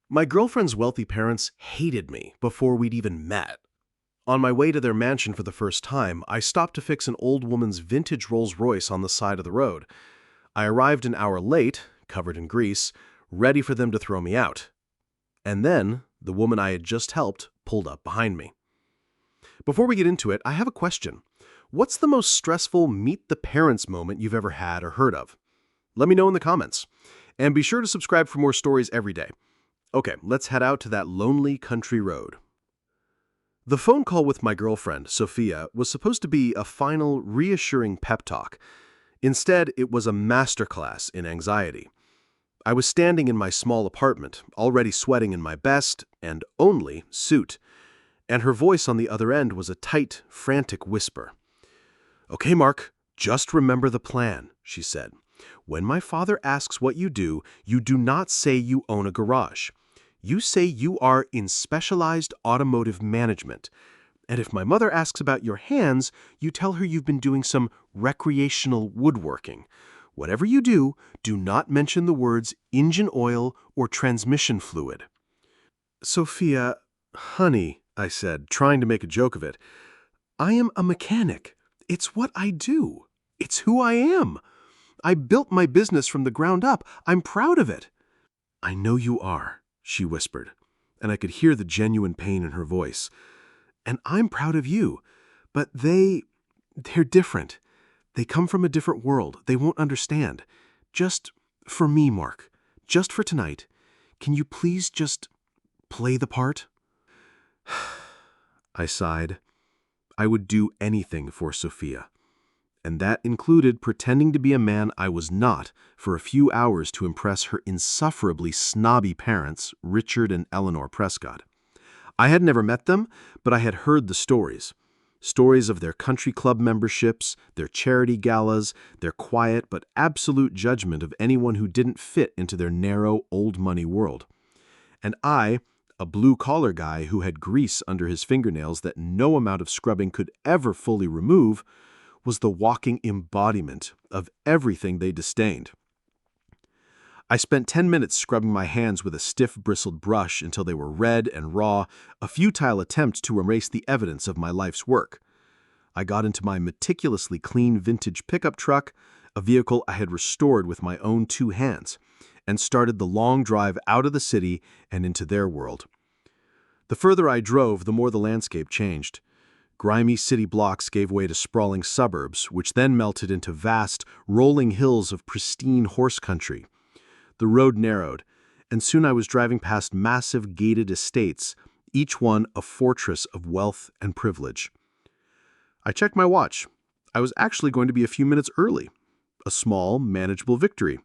My girlfriend's wealthy parents hated me before we'd even met. On my way to their mansion for the first time, I stopped to fix an old woman's vintage Rolls-Royce on the side of the road. I arrived an hour late, covered in grease, ready for them to throw me out. And then, the woman I had just helped pulled up behind me. Before we get into it, I have a question. What's the most stressful meet-the-parents moment you've ever had or heard of? Let me know in the comments. And be sure to subscribe for more stories every day. Okay, let's head out to that lonely country road. The phone call with my girlfriend, Sophia, was supposed to be a final, reassuring pep talk. Instead, it was a masterclass in anxiety. I was standing in my small apartment, already sweating in my best, and only, suit, and her voice on the other end was a tight, frantic whisper. "Okay, Mark, just remember the plan," she said. "When my father asks what you do not say you own a garage. You say you are in specialized automotive management. And if my mother asks about your hands, you tell her you've been doing some recreational woodworking. Whatever you do not mention the words engine oil or transmission fluid." "Sophia, honey," I said, trying to make a joke of it, "I am a mechanic. It's what I do. It's who I am. I built my business from the ground up. I'm proud of it." "I know you are," she whispered, and I could hear the genuine pain in her voice. "And I'm proud of you. But they're different. They come from a different world. They won't understand. Just for me, Mark, just for tonight, can you please just play the part?" I sighed. I would do anything for Sophia. And that included pretending to be a man I was not for a few hours to impress her insufferably snobby parents, Richard and Eleanor Prescott. I had never met them, but I had heard the stories. Stories of their country club memberships, their charity galas, their quiet but absolute judgment of anyone who didn't fit into their narrow, old-money world. And I, a blue-collar guy who had grease under his fingernails that no amount of scrubbing could ever fully remove, was the walking embodiment of everything they disdained. I spent 10 minutes scrubbing my hands with a stiff bristled brush until they were red and raw, a futile attempt to erase the evidence of my life's work. I got into my meticulously clean vintage pickup truck, a vehicle I had restored with my own 2 hands, and started the long drive out of the city and into their world. The further I drove, the more the landscape changed. Grimy city blocks gave way to sprawling suburbs, which then melted into vast, rolling hills of pristine horse country. The road narrowed, and soon I was driving past massive gated estates, each one a fortress of wealth and privilege. I checked my watch. I was actually going to be a few minutes early. A small, manageable victory.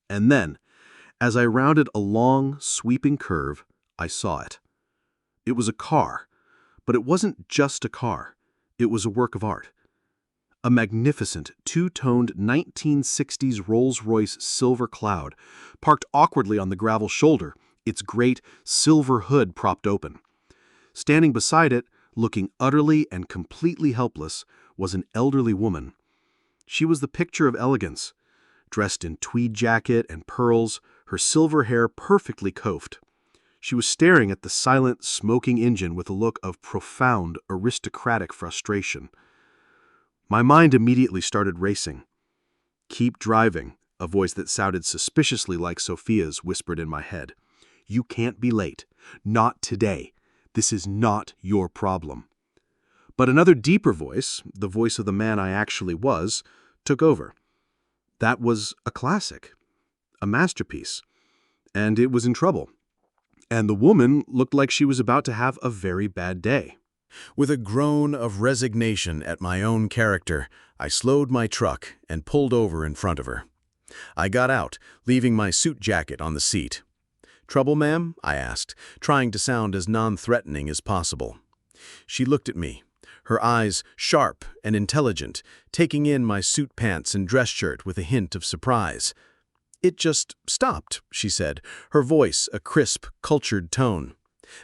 And then, as I rounded a long, sweeping curve, I saw it. It was a car. But it wasn't just a car. It was a work of art. A magnificent, two-toned 1960s Rolls-Royce Silver Cloud, parked awkwardly on the gravel shoulder, its great silver hood propped open. Standing beside it, looking utterly and completely helpless, was an elderly woman. She was the picture of elegance, dressed in tweed jacket and pearls, her silver hair perfectly coiffed. She was staring at the silent, smoking engine with a look of profound, aristocratic frustration. My mind immediately started racing. "Keep driving," a voice that sounded suspiciously like Sophia's whispered in my head. "You can't be late. Not today. This is not your problem." But another deeper voice, the voice of the man I actually was, took over. That was a classic, a masterpiece, and it was in trouble. And the woman looked like she was about to have a very bad day. With a groan of resignation at my own character, I slowed my truck and pulled over in front of her. I got out, leaving my suit jacket on the seat. "Trouble, ma'am?" I asked, trying to sound as non-threatening as possible. She looked at me, her eyes sharp and intelligent, taking in my suit pants and dress shirt with a hint of surprise. "It just stopped," she said, her voice a crisp, cultured tone.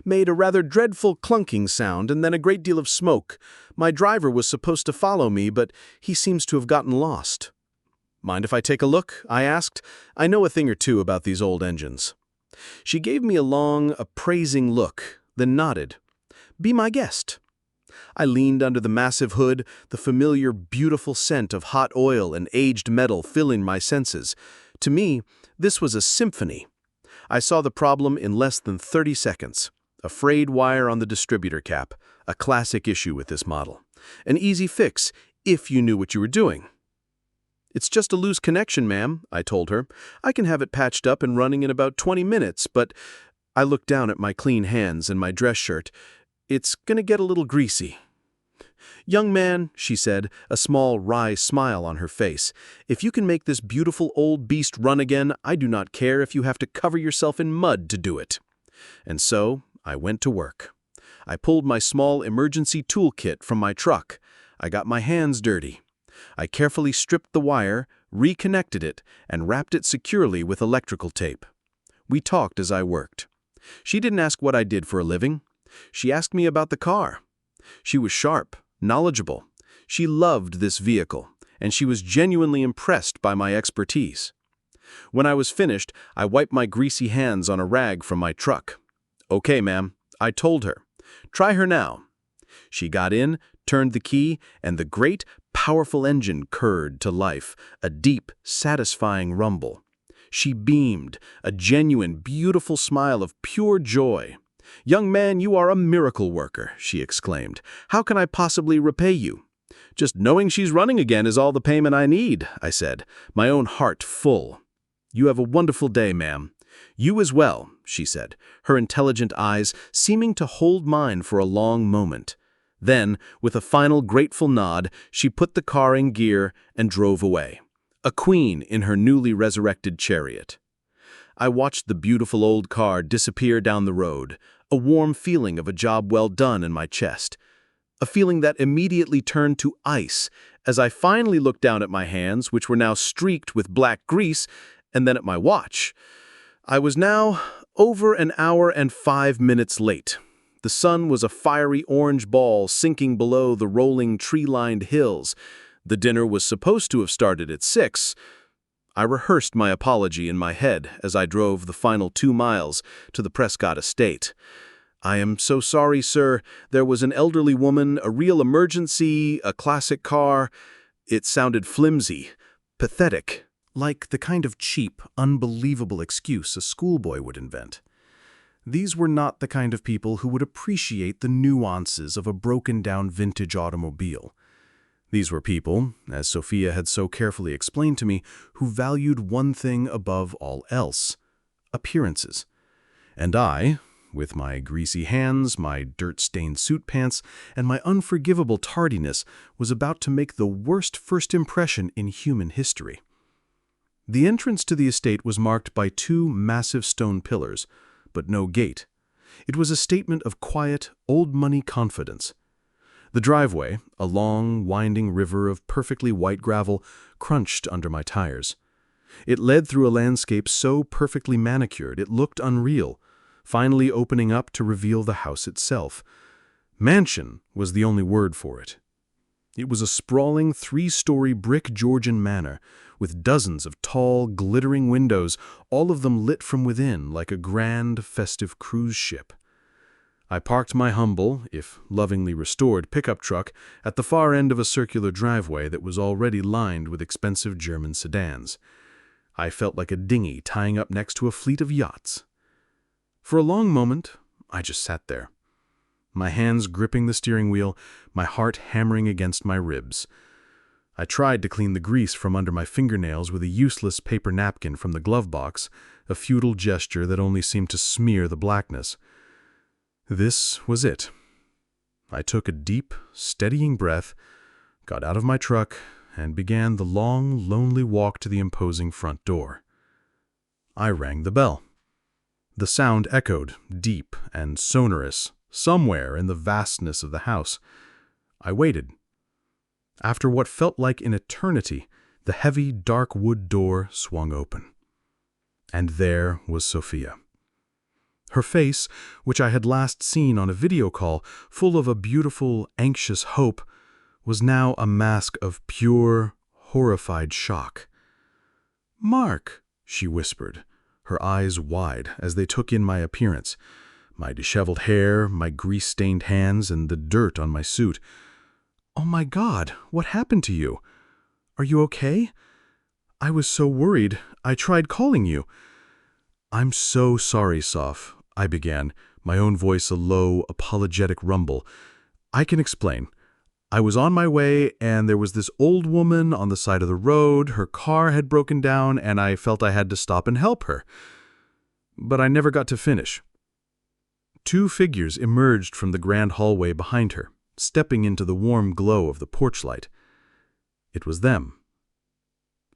"Made a rather dreadful clunking sound and then a great deal of smoke. My driver was supposed to follow me, but he seems to have gotten lost." "Mind if I take a look?" I asked. "I know a thing or two about these old engines." She gave me a long, appraising look, then nodded. "Be my guest." I leaned under the massive hood, the familiar, beautiful scent of hot oil and aged metal filling my senses. To me, this was a symphony. I saw the problem in less than 30 seconds. A frayed wire on the distributor cap, a classic issue with this model. An easy fix, if you knew what you were doing. "It's just a loose connection, ma'am," I told her. "I can have it patched up and running in about 20 minutes, but—" I looked down at my clean hands and my dress shirt. "It's gonna get a little greasy." "Young man," she said, a small, wry smile on her face, "if you can make this beautiful old beast run again, I do not care if you have to cover yourself in mud to do it." And so I went to work. I pulled my small emergency toolkit from my truck. I got my hands dirty. I carefully stripped the wire, reconnected it, and wrapped it securely with electrical tape. We talked as I worked. She didn't ask what I did for a living. She asked me about the car. She was sharp, knowledgeable. She loved this vehicle, and she was genuinely impressed by my expertise. When I was finished, I wiped my greasy hands on a rag from my truck. "Okay, ma'am," I told her. "Try her now." She got in, turned the key, and the great, powerful engine purred to life, a deep, satisfying rumble. She beamed, a genuine, beautiful smile of pure joy. "Young man, you are a miracle worker," she exclaimed. "How can I possibly repay you?" "Just knowing she's running again is all the payment I need," I said, my own heart full. "You have a wonderful day, ma'am." "You as well," she said, her intelligent eyes seeming to hold mine for a long moment. Then, with a final grateful nod, she put the car in gear and drove away, a queen in her newly resurrected chariot. I watched the beautiful old car disappear down the road, a warm feeling of a job well done in my chest, a feeling that immediately turned to ice as I finally looked down at my hands, which were now streaked with black grease, and then at my watch. I was now over an hour and 5 minutes late. The sun was a fiery orange ball sinking below the rolling tree-lined hills. The dinner was supposed to have started at 6. I rehearsed my apology in my head as I drove the final 2 miles to the Prescott estate. "I am so sorry, sir. There was an elderly woman, a real emergency, a classic car." It sounded flimsy, pathetic, like the kind of cheap, unbelievable excuse a schoolboy would invent. These were not the kind of people who would appreciate the nuances of a broken-down vintage automobile. These were people, as Sophia had so carefully explained to me, who valued one thing above all else: appearances. And I, with my greasy hands, my dirt-stained suit pants, and my unforgivable tardiness, was about to make the worst first impression in human history. The entrance to the estate was marked by 2 massive stone pillars, but no gate. It was a statement of quiet, old-money confidence. The driveway, a long, winding river of perfectly white gravel, crunched under my tires. It led through a landscape so perfectly manicured it looked unreal, finally opening up to reveal the house itself. Mansion was the only word for it. It was a sprawling 3-story brick Georgian manor, with dozens of tall, glittering windows, all of them lit from within like a grand, festive cruise ship. I parked my humble, if lovingly restored, pickup truck at the far end of a circular driveway that was already lined with expensive German sedans. I felt like a dinghy tying up next to a fleet of yachts. For a long moment, I just sat there, my hands gripping the steering wheel, my heart hammering against my ribs. I tried to clean the grease from under my fingernails with a useless paper napkin from the glove box, a futile gesture that only seemed to smear the blackness. This was it. I took a deep, steadying breath, got out of my truck, and began the long, lonely walk to the imposing front door. I rang the bell. The sound echoed, deep and sonorous, somewhere in the vastness of the house. I waited. After what felt like an eternity, the heavy, dark wood door swung open. And there was Sophia. Her face, which I had last seen on a video call, full of a beautiful, anxious hope, was now a mask of pure, horrified shock. "Mark," she whispered, her eyes wide as they took in my appearance, my disheveled hair, my grease-stained hands, and the dirt on my suit. "Oh my God, what happened to you? Are you okay? I was so worried. I tried calling you." "I'm so sorry, Soph," I began, my own voice a low, apologetic rumble. "I can explain. I was on my way, and there was this old woman on the side of the road. Her car had broken down, and I felt I had to stop and help her. But I never got to finish." Two figures emerged from the grand hallway behind her, stepping into the warm glow of the porch light. It was them.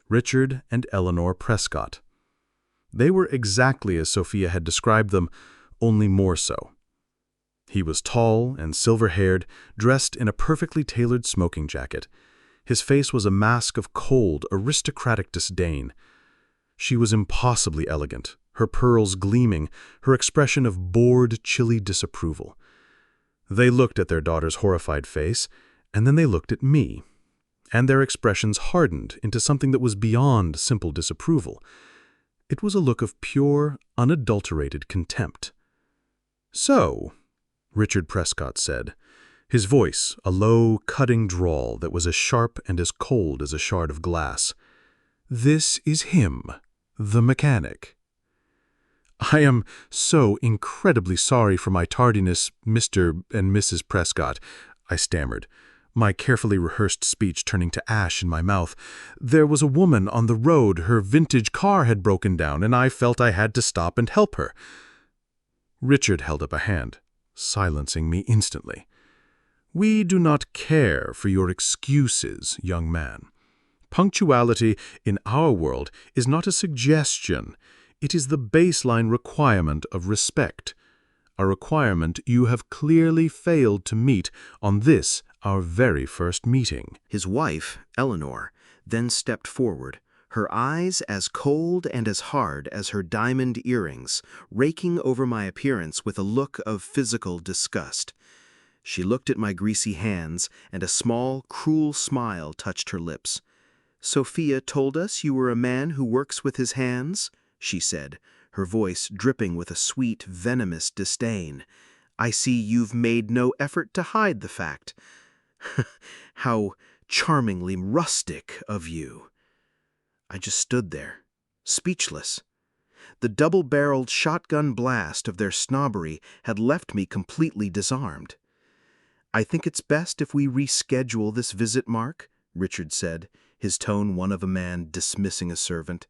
Richard and Eleanor Prescott. They were exactly as Sophia had described them, only more so. He was tall and silver-haired, dressed in a perfectly tailored smoking jacket. His face was a mask of cold, aristocratic disdain. She was impossibly elegant, her pearls gleaming, her expression of bored, chilly disapproval. They looked at their daughter's horrified face, and then they looked at me, and their expressions hardened into something that was beyond simple disapproval. It was a look of pure, unadulterated contempt. "So," Richard Prescott said, his voice a low, cutting drawl that was as sharp and as cold as a shard of glass, "this is him, the mechanic." "I am so incredibly sorry for my tardiness, Mr. and Mrs. Prescott," I stammered, my carefully rehearsed speech turning to ash in my mouth. "There was a woman on the road, her vintage car had broken down, and I felt I had to stop and help her." Richard held up a hand, silencing me instantly. "We do not care for your excuses, young man. Punctuality in our world is not a suggestion. It is the baseline requirement of respect, a requirement you have clearly failed to meet on this, our very first meeting." His wife, Eleanor, then stepped forward, her eyes as cold and as hard as her diamond earrings, raking over my appearance with a look of physical disgust. She looked at my greasy hands, and a small, cruel smile touched her lips. "Sophia told us you were a man who works with his hands," she said, her voice dripping with a sweet, venomous disdain. "I see you've made no effort to hide the fact. How charmingly rustic of you." I just stood there, speechless. The double-barreled shotgun blast of their snobbery had left me completely disarmed. "I think it's best if we reschedule this visit, Mark," Richard said, his tone one of a man dismissing a servant.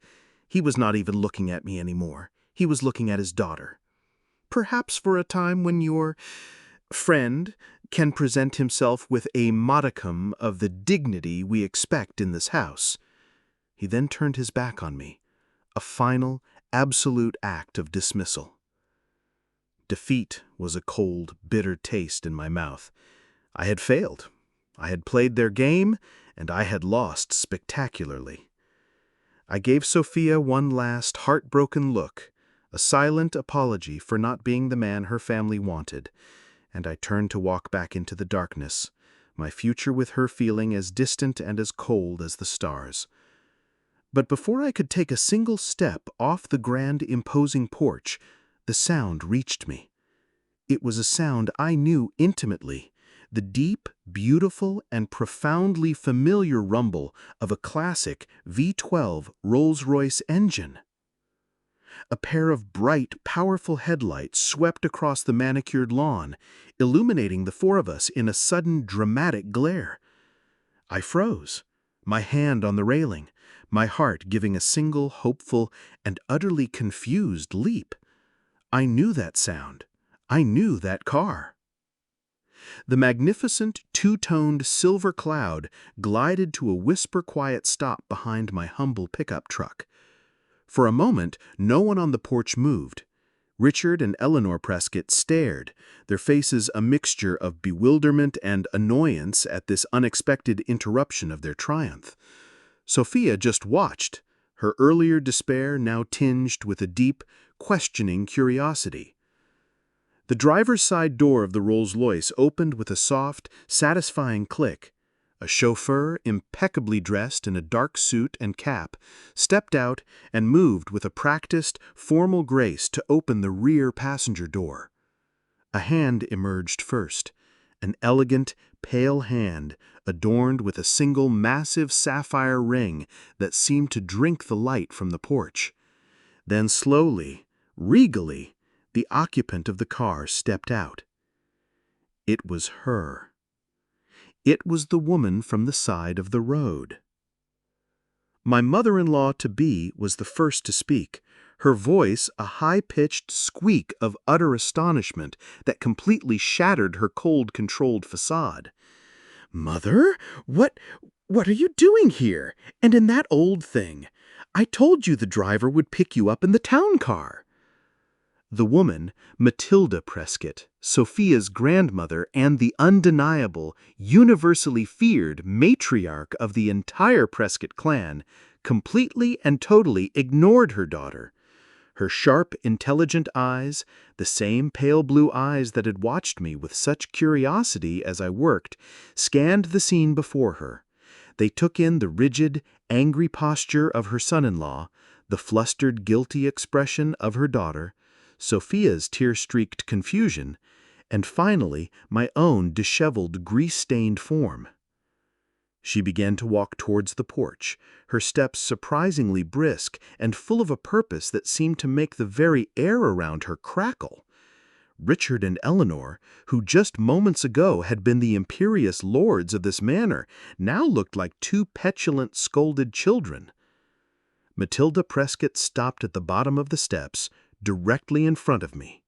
He was not even looking at me anymore. He was looking at his daughter. "Perhaps for a time when your friend can present himself with a modicum of the dignity we expect in this house." He then turned his back on me, a final, absolute act of dismissal. Defeat was a cold, bitter taste in my mouth. I had failed. I had played their game, and I had lost spectacularly. I gave Sophia one last heartbroken look, a silent apology for not being the man her family wanted, and I turned to walk back into the darkness, my future with her feeling as distant and as cold as the stars. But before I could take a single step off the grand, imposing porch, the sound reached me. It was a sound I knew intimately, the deep, beautiful, and profoundly familiar rumble of a classic V12 Rolls-Royce engine. A pair of bright, powerful headlights swept across the manicured lawn, illuminating the four of us in a sudden, dramatic glare. I froze, my hand on the railing, my heart giving a single, hopeful, and utterly confused leap. I knew that sound. I knew that car. The magnificent, two-toned silver cloud glided to a whisper-quiet stop behind my humble pickup truck. For a moment, no one on the porch moved. Richard and Eleanor Prescott stared, their faces a mixture of bewilderment and annoyance at this unexpected interruption of their triumph. Sophia just watched, her earlier despair now tinged with a deep, questioning curiosity. The driver's side door of the Rolls-Royce opened with a soft, satisfying click. A chauffeur, impeccably dressed in a dark suit and cap, stepped out and moved with a practiced, formal grace to open the rear passenger door. A hand emerged first, an elegant, pale hand adorned with a single massive sapphire ring that seemed to drink the light from the porch. Then slowly, regally, the occupant of the car stepped out. It was her. It was the woman from the side of the road. My mother-in-law-to-be was the first to speak, her voice a high-pitched squeak of utter astonishment that completely shattered her cold, controlled facade. "Mother, what are you doing here? And in that old thing? I told you the driver would pick you up in the town car." The woman, Matilda Prescott, Sophia's grandmother and the undeniable, universally feared matriarch of the entire Prescott clan, completely and totally ignored her daughter. Her sharp, intelligent eyes, the same pale blue eyes that had watched me with such curiosity as I worked, scanned the scene before her. They took in the rigid, angry posture of her son-in-law, the flustered, guilty expression of her daughter, Sophia's tear-streaked confusion, and finally my own disheveled, grease-stained form. She began to walk towards the porch, her steps surprisingly brisk and full of a purpose that seemed to make the very air around her crackle. Richard and Eleanor, who just moments ago had been the imperious lords of this manor, now looked like two petulant, scolded children. Matilda Prescott stopped at the bottom of the steps, directly in front of me.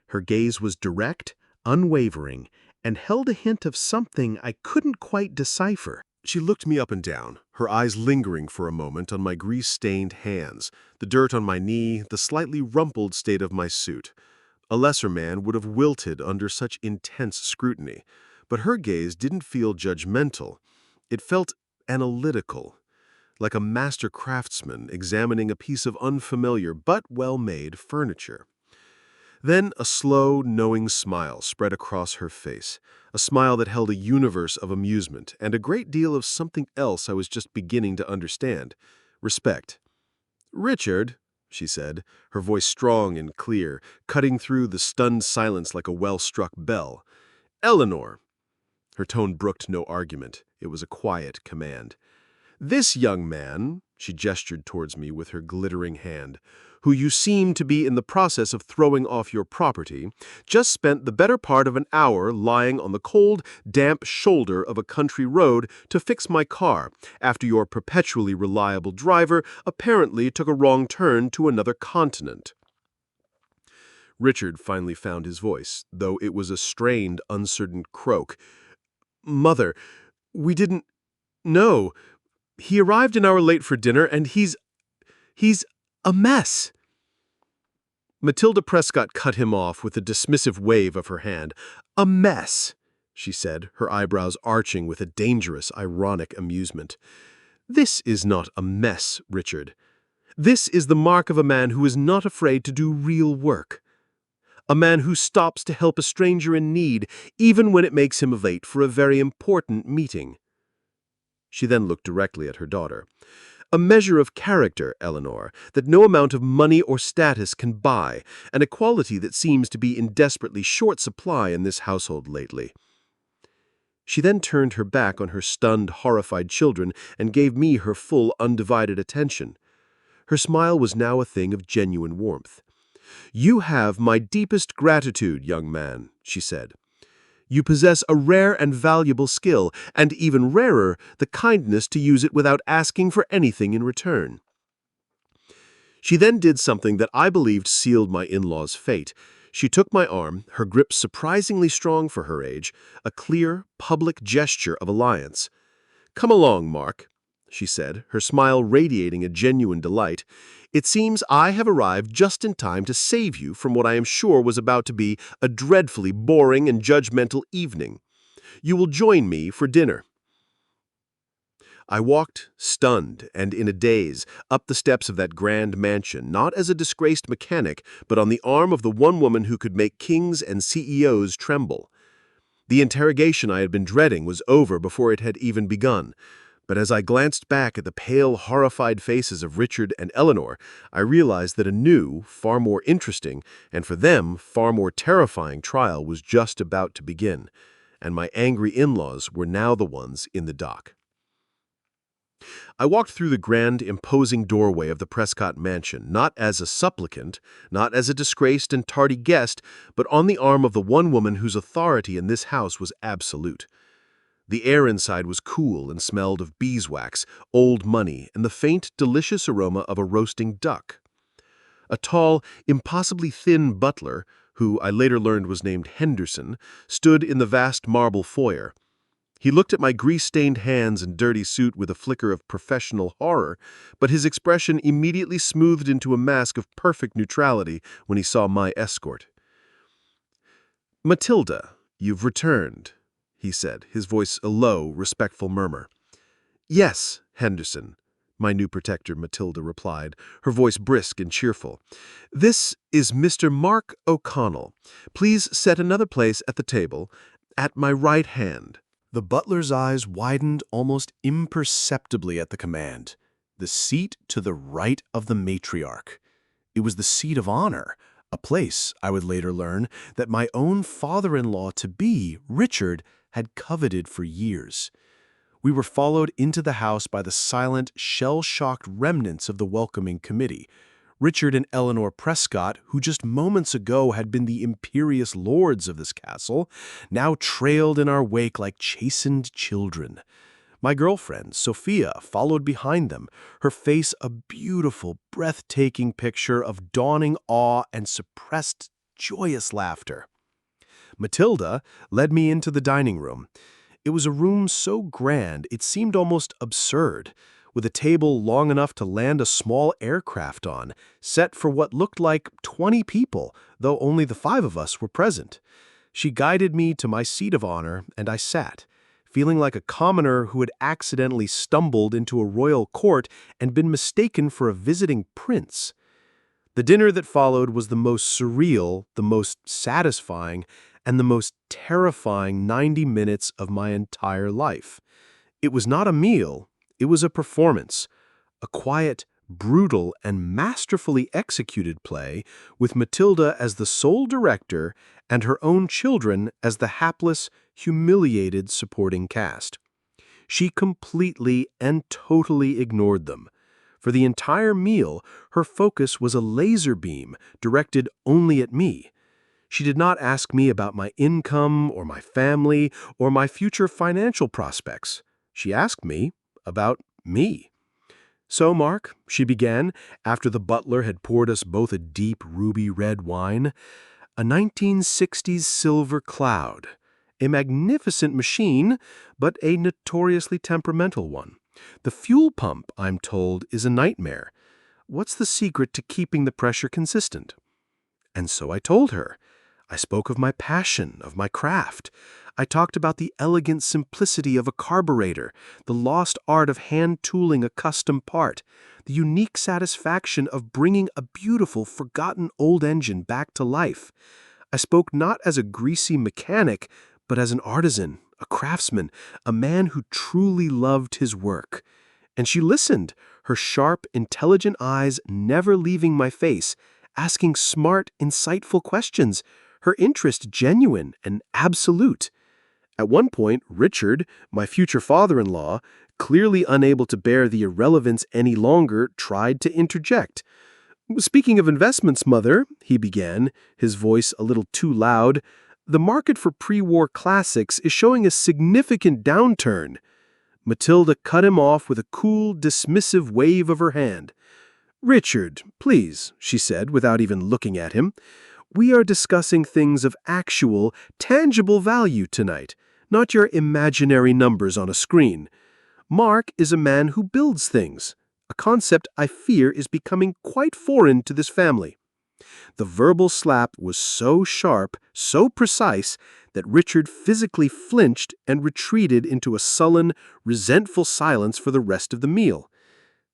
Her gaze was direct, unwavering, and held a hint of something I couldn't quite decipher. She looked me up and down, her eyes lingering for a moment on my grease-stained hands, the dirt on my knee, the slightly rumpled state of my suit. A lesser man would have wilted under such intense scrutiny, but her gaze didn't feel judgmental. It felt analytical, like a master craftsman examining a piece of unfamiliar but well-made furniture. Then a slow, knowing smile spread across her face, a smile that held a universe of amusement and a great deal of something else I was just beginning to understand: respect. "Richard," she said, her voice strong and clear, cutting through the stunned silence like a well-struck bell. "Eleanor." Her tone brooked no argument. It was a quiet command. "This young man," she gestured towards me with her glittering hand, "who you seem to be in the process of throwing off your property, just spent the better part of an hour lying on the cold, damp shoulder of a country road to fix my car, after your perpetually reliable driver apparently took a wrong turn to another continent." Richard finally found his voice, though it was a strained, uncertain croak. "Mother, we didn't know. He arrived an hour late for dinner, and he's a mess." Matilda Prescott cut him off with a dismissive wave of her hand. "A mess," she said, her eyebrows arching with a dangerous, ironic amusement. "This is not a mess, Richard. This is the mark of a man who is not afraid to do real work. A man who stops to help a stranger in need, even when it makes him late for a very important meeting." She then looked directly at her daughter. "A measure of character, Eleanor, that no amount of money or status can buy, and a quality that seems to be in desperately short supply in this household lately." She then turned her back on her stunned, horrified children and gave me her full, undivided attention. Her smile was now a thing of genuine warmth. "You have my deepest gratitude, young man," she said. "You possess a rare and valuable skill, and even rarer, the kindness to use it without asking for anything in return." She then did something that I believed sealed my in-law's fate. She took my arm, her grip surprisingly strong for her age, a clear, public gesture of alliance. "Come along, Mark," she said, her smile radiating a genuine delight. "It seems I have arrived just in time to save you from what I am sure was about to be a dreadfully boring and judgmental evening. You will join me for dinner." I walked, stunned and in a daze, up the steps of that grand mansion, not as a disgraced mechanic, but on the arm of the one woman who could make kings and CEOs tremble. The interrogation I had been dreading was over before it had even begun. But as I glanced back at the pale, horrified faces of Richard and Eleanor, I realized that a new, far more interesting, and for them, far more terrifying trial was just about to begin, and my angry in-laws were now the ones in the dock. I walked through the grand, imposing doorway of the Prescott mansion, not as a supplicant, not as a disgraced and tardy guest, but on the arm of the one woman whose authority in this house was absolute. The air inside was cool and smelled of beeswax, old money, and the faint, delicious aroma of a roasting duck. A tall, impossibly thin butler, who I later learned was named Henderson, stood in the vast marble foyer. He looked at my grease-stained hands and dirty suit with a flicker of professional horror, but his expression immediately smoothed into a mask of perfect neutrality when he saw my escort. "Matilda, you've returned," he said, his voice a low, respectful murmur. "Yes, Henderson," my new protector Matilda replied, her voice brisk and cheerful. "This is Mr. Mark O'Connell. Please set another place at the table, at my right hand." The butler's eyes widened almost imperceptibly at the command. The seat to the right of the matriarch. It was the seat of honor, a place, I would later learn, that my own father-in-law-to-be, Richard, had coveted for years. We were followed into the house by the silent, shell-shocked remnants of the welcoming committee. Richard and Eleanor Prescott, who just moments ago had been the imperious lords of this castle, now trailed in our wake like chastened children. My girlfriend, Sophia, followed behind them, her face a beautiful, breathtaking picture of dawning awe and suppressed, joyous laughter. Matilda led me into the dining room. It was a room so grand it seemed almost absurd, with a table long enough to land a small aircraft on, set for what looked like 20 people, though only the 5 of us were present. She guided me to my seat of honor, and I sat, feeling like a commoner who had accidentally stumbled into a royal court and been mistaken for a visiting prince. The dinner that followed was the most surreal, the most satisfying, and the most terrifying 90 minutes of my entire life. It was not a meal. It was a performance, a quiet, brutal, and masterfully executed play with Matilda as the sole director and her own children as the hapless, humiliated supporting cast. She completely and totally ignored them. For the entire meal, her focus was a laser beam directed only at me. She did not ask me about my income or my family or my future financial prospects. She asked me about me. "So, Mark," she began, after the butler had poured us both a deep ruby red wine, "a 1960s silver cloud. A magnificent machine, but a notoriously temperamental one. The fuel pump, I'm told, is a nightmare. What's the secret to keeping the pressure consistent?" And so I told her. I spoke of my passion, of my craft. I talked about the elegant simplicity of a carburetor, the lost art of hand-tooling a custom part, the unique satisfaction of bringing a beautiful, forgotten old engine back to life. I spoke not as a greasy mechanic, but as an artisan, a craftsman, a man who truly loved his work. And she listened, her sharp, intelligent eyes never leaving my face, asking smart, insightful questions, her interest genuine and absolute. At one point, Richard, my future father-in-law, clearly unable to bear the irrelevance any longer, tried to interject. "Speaking of investments, Mother," he began, his voice a little too loud, "the market for pre-war classics is showing a significant downturn." Matilda cut him off with a cool, dismissive wave of her hand. "Richard, please," she said without even looking at him. "We are discussing things of actual, tangible value tonight, not your imaginary numbers on a screen. Mark is a man who builds things, a concept I fear is becoming quite foreign to this family." The verbal slap was so sharp, so precise, that Richard physically flinched and retreated into a sullen, resentful silence for the rest of the meal.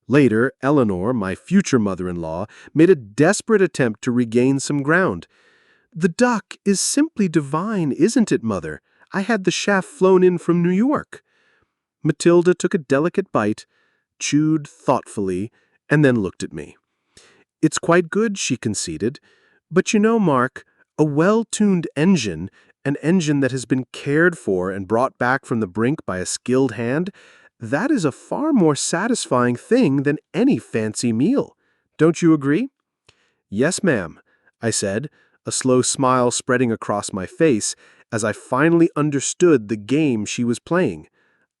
Later, Eleanor, my future mother-in-law, made a desperate attempt to regain some ground. "The duck is simply divine, isn't it, Mother? I had the chaff flown in from New York." Matilda took a delicate bite, chewed thoughtfully, and then looked at me. "It's quite good," she conceded. "But you know, Mark, a well-tuned engine, an engine that has been cared for and brought back from the brink by a skilled hand, that is a far more satisfying thing than any fancy meal. Don't you agree?" "Yes, ma'am," I said, a slow smile spreading across my face as I finally understood the game she was playing.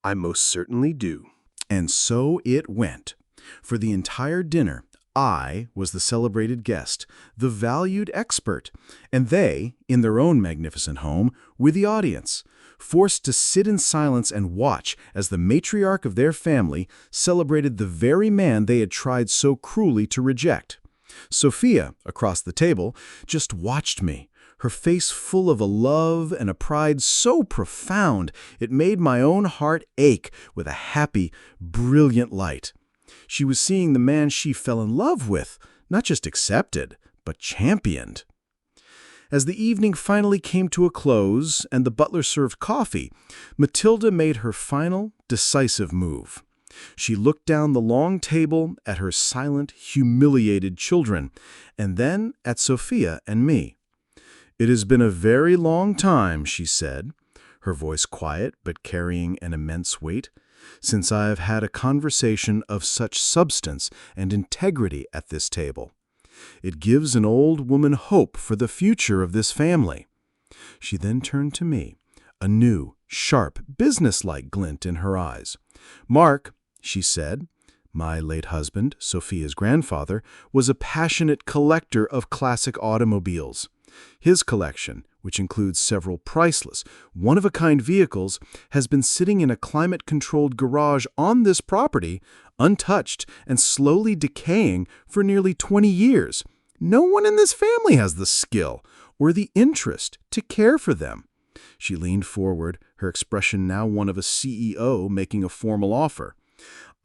"I most certainly do." And so it went. For the entire dinner, I was the celebrated guest, the valued expert, and they, in their own magnificent home, were the audience, forced to sit in silence and watch as the matriarch of their family celebrated the very man they had tried so cruelly to reject. Sophia, across the table, just watched me, her face full of a love and a pride so profound it made my own heart ache with a happy, brilliant light. She was seeing the man she fell in love with, not just accepted, but championed. As the evening finally came to a close and the butler served coffee, Matilda made her final, decisive move. She looked down the long table at her silent, humiliated children, and then at Sophia and me. "It has been a very long time," she said, her voice quiet but carrying an immense weight, "since I have had a conversation of such substance and integrity at this table. It gives an old woman hope for the future of this family." She then turned to me, a new, sharp, businesslike glint in her eyes. "Mark," she said, "my late husband, Sophia's grandfather, was a passionate collector of classic automobiles. His collection, which includes several priceless, one-of-a-kind vehicles, has been sitting in a climate-controlled garage on this property, untouched and slowly decaying for nearly 20 years. No one in this family has the skill or the interest to care for them." She leaned forward, her expression now one of a CEO making a formal offer.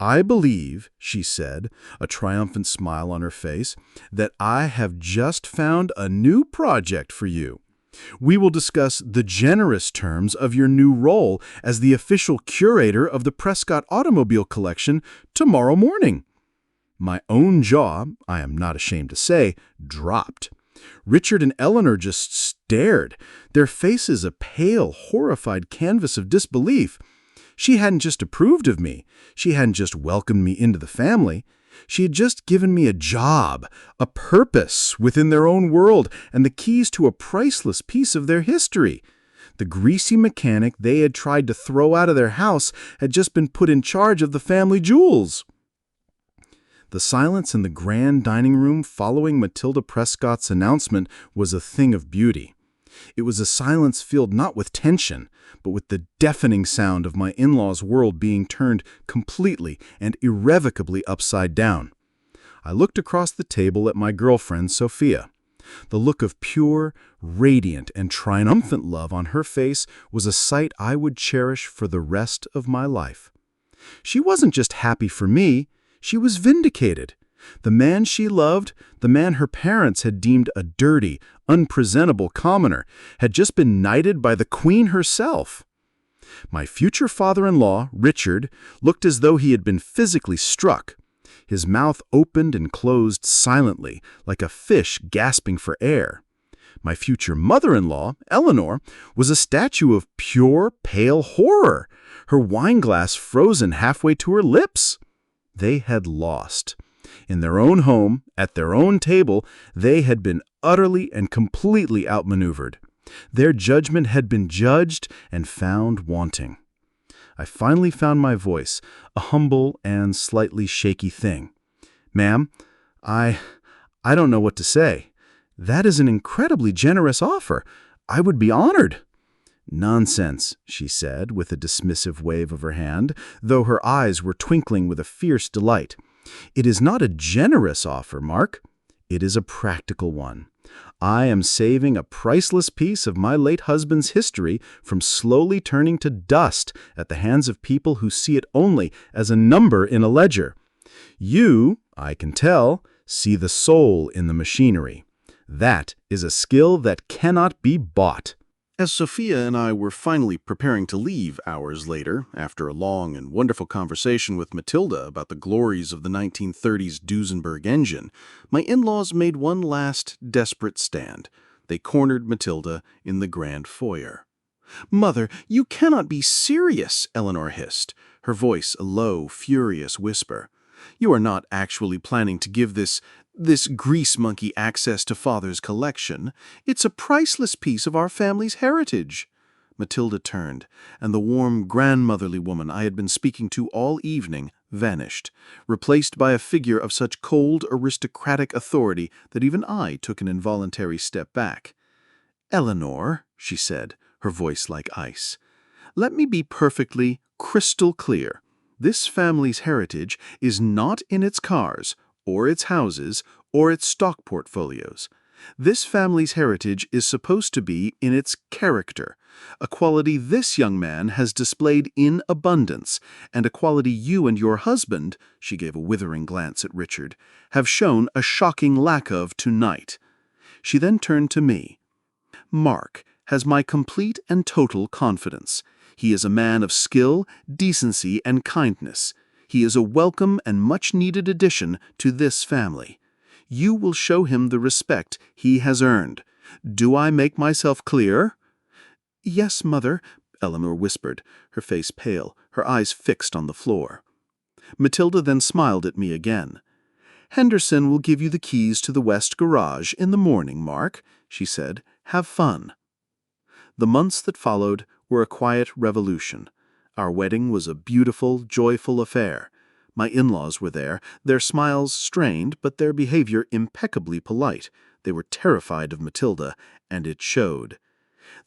"I believe," she said, a triumphant smile on her face, "that I have just found a new project for you. We will discuss the generous terms of your new role as the official curator of the Prescott Automobile Collection tomorrow morning." My own jaw, I am not ashamed to say, dropped. Richard and Eleanor just stared, their faces a pale, horrified canvas of disbelief. She hadn't just approved of me. She hadn't just welcomed me into the family. She had just given me a job, a purpose within their own world, and the keys to a priceless piece of their history. The greasy mechanic they had tried to throw out of their house had just been put in charge of the family jewels. The silence in the grand dining room following Matilda Prescott's announcement was a thing of beauty. It was a silence filled not with tension, but with the deafening sound of my in-laws' world being turned completely and irrevocably upside down. I looked across the table at my girlfriend, Sophia. The look of pure, radiant, and triumphant love on her face was a sight I would cherish for the rest of my life. She wasn't just happy for me, she was vindicated. The man she loved, the man her parents had deemed a dirty, unpresentable commoner, had just been knighted by the Queen herself. My future father-in-law, Richard, looked as though he had been physically struck. His mouth opened and closed silently, like a fish gasping for air. My future mother-in-law, Eleanor, was a statue of pure, pale horror, her wineglass frozen halfway to her lips. They had lost. In their own home, at their own table, they had been utterly and completely outmaneuvered. Their judgment had been judged and found wanting. I finally found my voice, a humble and slightly shaky thing. "Ma'am, I don't know what to say. That is an incredibly generous offer. I would be honored." "Nonsense," she said, with a dismissive wave of her hand, though her eyes were twinkling with a fierce delight. "It is not a generous offer, Mark. It is a practical one. I am saving a priceless piece of my late husband's history from slowly turning to dust at the hands of people who see it only as a number in a ledger. You, I can tell, see the soul in the machinery. That is a skill that cannot be bought." As Sophia and I were finally preparing to leave hours later, after a long and wonderful conversation with Matilda about the glories of the 1930s Duesenberg engine, my in-laws made one last desperate stand. They cornered Matilda in the grand foyer. "Mother, you cannot be serious," Eleanor hissed, her voice a low, furious whisper. "You are not actually planning to give this grease monkey access to Father's collection. It's a priceless piece of our family's heritage." Matilda turned, and the warm, grandmotherly woman I had been speaking to all evening vanished, replaced by a figure of such cold, aristocratic authority that even I took an involuntary step back. "Eleanor," she said, her voice like ice, "let me be perfectly, crystal clear. This family's heritage is not in its cars, or its houses, or its stock portfolios. This family's heritage is supposed to be in its character, a quality this young man has displayed in abundance, and a quality you and your husband," she gave a withering glance at Richard, "have shown a shocking lack of tonight." She then turned to me. "Mark has my complete and total confidence. He is a man of skill, decency, and kindness. He is a welcome and much-needed addition to this family. You will show him the respect he has earned. Do I make myself clear?" "Yes, Mother," Eleanor whispered, her face pale, her eyes fixed on the floor. Matilda then smiled at me again. "Henderson will give you the keys to the west garage in the morning, Mark," she said. "Have fun." The months that followed were a quiet revolution. Our wedding was a beautiful, joyful affair. My in-laws were there, their smiles strained, but their behavior impeccably polite. They were terrified of Matilda, and it showed.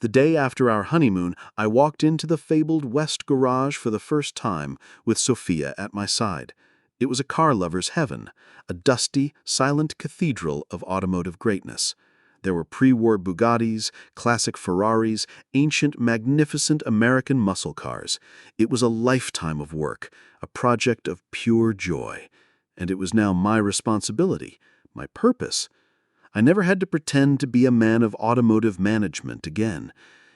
The day after our honeymoon, I walked into the fabled West Garage for the first time, with Sophia at my side. It was a car lover's heaven, a dusty, silent cathedral of automotive greatness. There were pre-war Bugattis, classic Ferraris, ancient, magnificent American muscle cars. It was a lifetime of work, a project of pure joy. And it was now my responsibility, my purpose. I never had to pretend to be a man of automotive management again.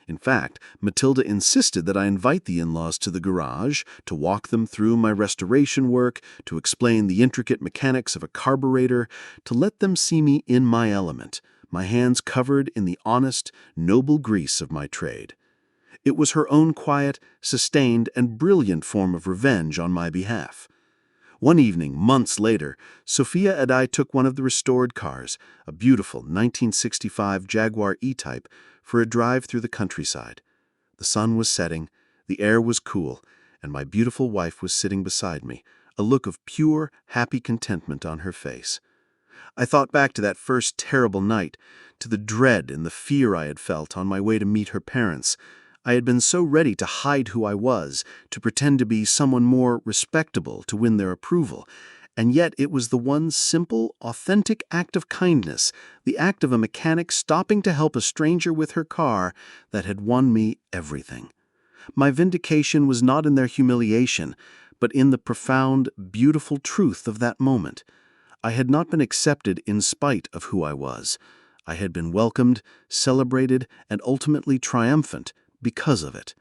In fact, Matilda insisted that I invite the in-laws to the garage, to walk them through my restoration work, to explain the intricate mechanics of a carburetor, to let them see me in my element, my hands covered in the honest, noble grease of my trade. It was her own quiet, sustained, and brilliant form of revenge on my behalf. One evening, months later, Sophia and I took one of the restored cars, a beautiful 1965 Jaguar E-Type, for a drive through the countryside. The sun was setting, the air was cool, and my beautiful wife was sitting beside me, a look of pure, happy contentment on her face. I thought back to that first terrible night, to the dread and the fear I had felt on my way to meet her parents. I had been so ready to hide who I was, to pretend to be someone more respectable to win their approval. And yet it was the one simple, authentic act of kindness, the act of a mechanic stopping to help a stranger with her car, that had won me everything. My vindication was not in their humiliation, but in the profound, beautiful truth of that moment. I had not been accepted in spite of who I was. I had been welcomed, celebrated, and ultimately triumphant because of it.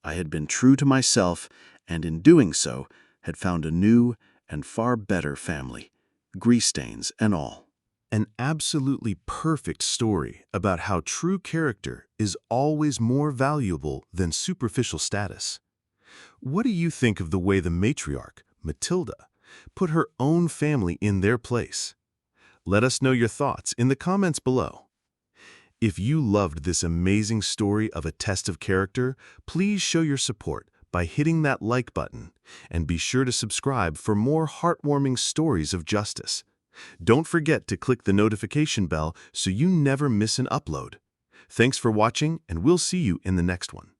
I had been true to myself, and in doing so, had found a new and far better family, grease stains and all. An absolutely perfect story about how true character is always more valuable than superficial status. What do you think of the way the matriarch, Matilda, put her own family in their place? Let us know your thoughts in the comments below. If you loved this amazing story of a test of character, please show your support by hitting that like button, and be sure to subscribe for more heartwarming stories of justice. Don't forget to click the notification bell so you never miss an upload. Thanks for watching, and we'll see you in the next one.